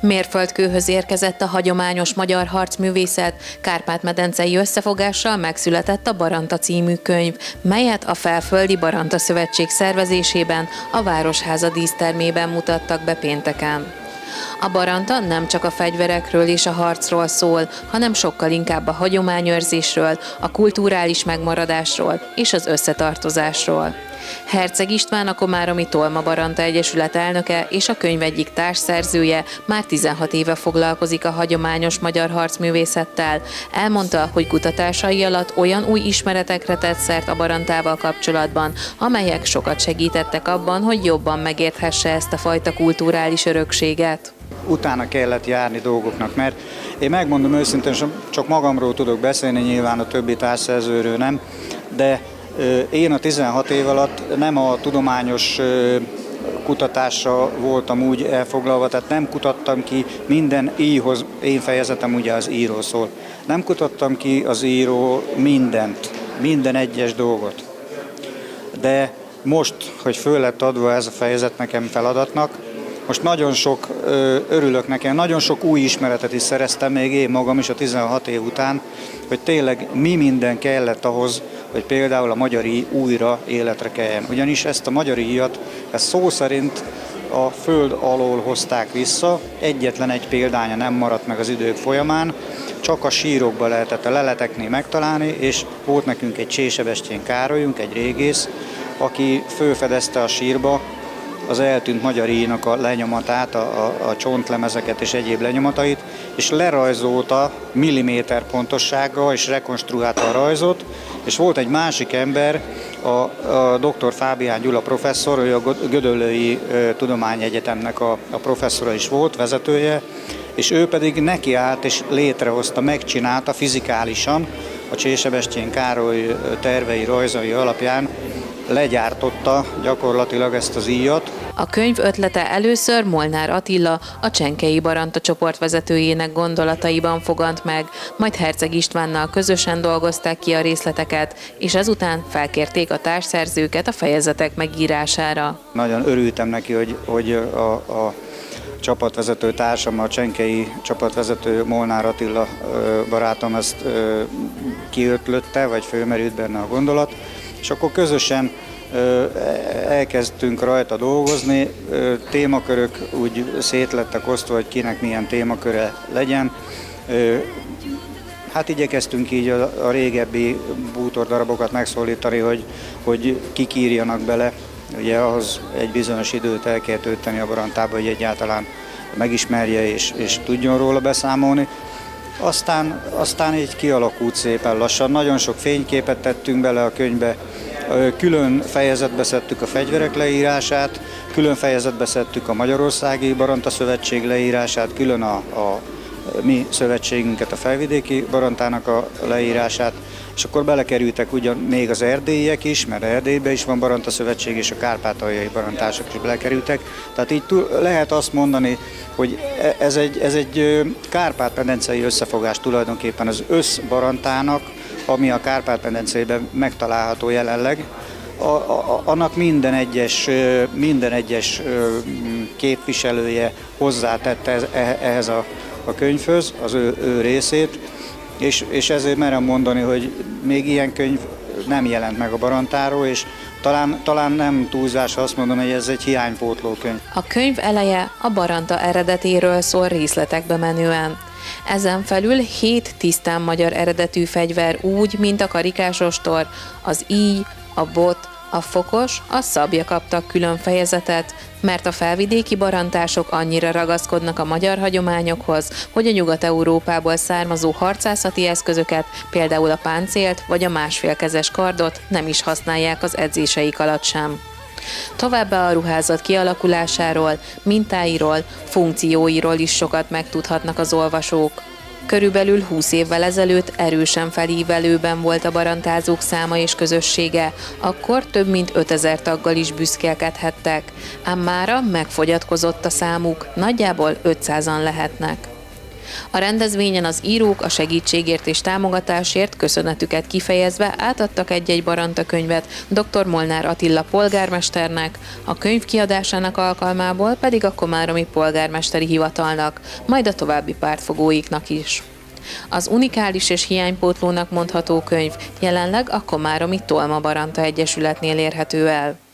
Mérföldkőhöz érkezett a hagyományos magyar harcművészet, Kárpát-medencei összefogással megszületett a Baranta című könyv, melyet a Felföldi Baranta Szövetség szervezésében a Városháza dísztermében mutattak be pénteken. A baranta nem csak a fegyverekről és a harcról szól, hanem sokkal inkább a hagyományőrzésről, a kulturális megmaradásról és az összetartozásról. Herceg István, a Komáromi Tolma Baranta Egyesület elnöke és a könyv egyik társszerzője már 16 éve foglalkozik a hagyományos magyar harcművészettel. Elmondta, hogy kutatásai alatt olyan új ismeretekre tett szert a barantával kapcsolatban, amelyek sokat segítettek abban, hogy jobban megérthesse ezt a fajta kulturális örökséget. Utána kellett járni dolgoknak, mert én megmondom őszintén, csak magamról tudok beszélni, nyilván a többi társszerzőről nem, de én a 16 év alatt nem a tudományos kutatásra voltam úgy elfoglalva, tehát nem kutattam ki minden íjhoz, én fejezetem ugye az íjról szól, nem kutattam ki az íjról mindent, minden egyes dolgot. De most, hogy föl lett adva ez a fejezet nekem feladatnak, most nagyon sok, örülök nekem, nagyon sok új ismeretet is szereztem még én magam is a 16 év után, hogy tényleg mi minden kellett ahhoz, hogy például a magyar íj újra életre keljen. Ugyanis ezt a magyar íjat, ezt szó szerint a föld alól hozták vissza, egyetlen egy példánya nem maradt meg az idők folyamán, csak a sírokba lehetett a leleteknél megtalálni, és volt nekünk egy Csé-Sebestyén Károlyunk, egy régész, aki fölfedezte a sírba az eltűnt magyar íjnak a lenyomatát, a csontlemezeket és egyéb lenyomatait, és lerajzolta milliméter pontossággal, és rekonstruálta a rajzot, és volt egy másik ember, a dr. Fábián Gyula professzor, ő a Gödöllői Tudományegyetemnek a professzora is volt, vezetője, és ő pedig nekiállt és létrehozta, megcsinálta fizikálisan a Csé-Sebestyén Károly tervei, rajzai alapján, legyártotta gyakorlatilag ezt az íjat. A könyv ötlete először Molnár Attila, a Csenkei Baranta csoport vezetőjének gondolataiban fogant meg, majd Herceg Istvánnal közösen dolgozták ki a részleteket, és ezután felkérték a társszerzőket a fejezetek megírására. Nagyon örültem neki, hogy a csapatvezető társam, a csenkei csapatvezető Molnár Attila barátom ezt kiötlötte, vagy fölmerült benne a gondolat, és akkor közösen elkezdtünk rajta dolgozni, témakörök úgy szétlettek osztva, hogy kinek milyen témaköre legyen. Hát igyekeztünk így a régebbi bútordarabokat megszólítani, hogy kik írjanak bele. Ugye ahhoz egy bizonyos időt el kell tölteni a barantába, hogy egyáltalán megismerje és tudjon róla beszámolni. Aztán így kialakult szépen lassan. Nagyon sok fényképet tettünk bele a könyvbe, külön fejezetbe szedtük a fegyverek leírását, külön fejezetbe szedtük a Magyarországi Baranta Szövetség leírását, külön a mi szövetségünket, a Felvidéki Barantának a leírását, és akkor belekerültek ugyan még az erdélyiek is, mert Erdélyben is van Baranta Szövetség, és a kárpátaljai barantások is belekerültek. Tehát így lehet azt mondani, hogy ez egy kárpát-medencei összefogás tulajdonképpen az összbarantának, ami a Kárpát-medencében megtalálható jelenleg, annak minden egyes képviselője hozzátette ehhez a könyvhöz az ő részét, és ezért merem mondani, hogy még ilyen könyv nem jelent meg a barantáról, és talán nem túlzás azt mondom, hogy ez egy hiánypótló könyv. A könyv eleje a baranta eredetéről szól részletekbe menően. Ezen felül 7 tisztán magyar eredetű fegyver úgy, mint a karikásostor, az íj, a bot, a fokos, a szabja kaptak külön fejezetet, mert a felvidéki barantások annyira ragaszkodnak a magyar hagyományokhoz, hogy a Nyugat-Európából származó harcászati eszközöket, például a páncélt vagy a másfélkezes kardot nem is használják az edzéseik alatt sem. Továbbá a ruházat kialakulásáról, mintáiról, funkcióiról is sokat megtudhatnak az olvasók. Körülbelül 20 évvel ezelőtt erősen felívelőben volt a barantázók száma és közössége, akkor több mint 5000 taggal is büszkélkedhettek, ám mára megfogyatkozott a számuk, nagyjából 500-an lehetnek. A rendezvényen az írók a segítségért és támogatásért köszönetüket kifejezve átadtak egy-egy Baranta könyvet dr. Molnár Attila polgármesternek, a könyv kiadásának alkalmából pedig a komáromi polgármesteri hivatalnak, majd a további pártfogóiknak is. Az unikális és hiánypótlónak mondható könyv jelenleg a komáromi Tolma Baranta Egyesületnél érhető el.